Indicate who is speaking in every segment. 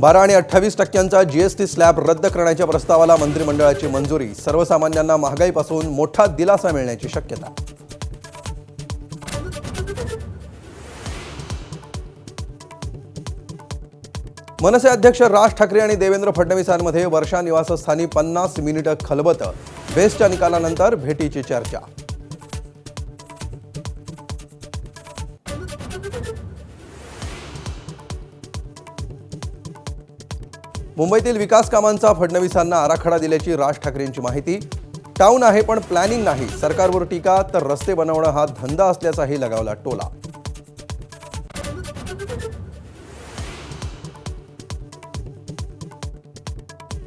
Speaker 1: 12 आणि 28% GST slab रद्द करण्याच्या प्रस्तावाला मंत्रिमंडळाची मंजुरी. सर्वसामान्यांना महागाईपासून मोठा दिलासा मिळण्याची शक्यता. मनसे अध्यक्ष राज ठाकरे आणि देवेंद्र फडणवीसांमध्ये वर्षा निवासस्थानी 50 मिनिटं खलबतं. बेस्टच्या निकालानंतर भेटीची चर्चा. मुंबईतील विकास कामांचा फडणवीसांना आराखडा दिल्याची राज ठाकरेंची माहिती. टाऊन आहे पण प्लॅनिंग नाही. सरकारवर टीका तर रस्ते बनवणं हा धंदा असल्याचाही लगावला टोला.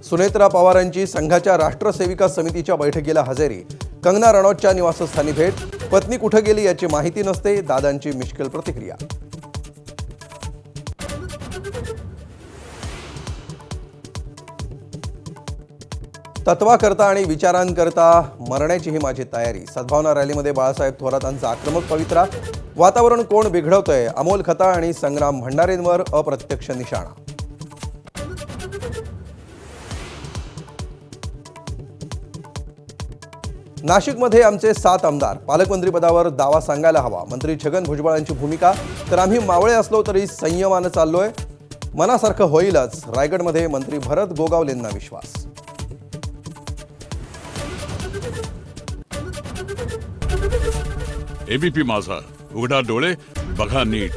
Speaker 1: सुनेत्रा पवारांची संघाच्या राष्ट्रसेविका समितीच्या बैठकीला हजेरी. कंगना रनौतच्या निवासस्थानी भेट. पत्नी कुठे गेली याची माहिती नसते. दादांची मिश्किल प्रतिक्रिया. तत्वाकरता आणि विचारांकरता मरण्याची ही माझी तयारी. सद्भावना रॅलीमध्ये बाळासाहेब थोरातांचा आक्रमक पवित्रा. वातावरण कोण बिघडवतंय? अमोल खता आणि संग्राम भंडारेंवर अप्रत्यक्ष निशाणा. नाशिकमध्ये आमचे 7 आमदार. पालकमंत्रीपदावर दावा सांगायला हवा. मंत्री छगन भुजबळांची भूमिका. तर आम्ही मावळे असलो तरी संयमानं चाललोय. मनासारखं होईलच. रायगडमध्ये मंत्री भरत गोगावलेंना विश्वास.
Speaker 2: एबीपी माझा, उघडा डोळे बघा नीट.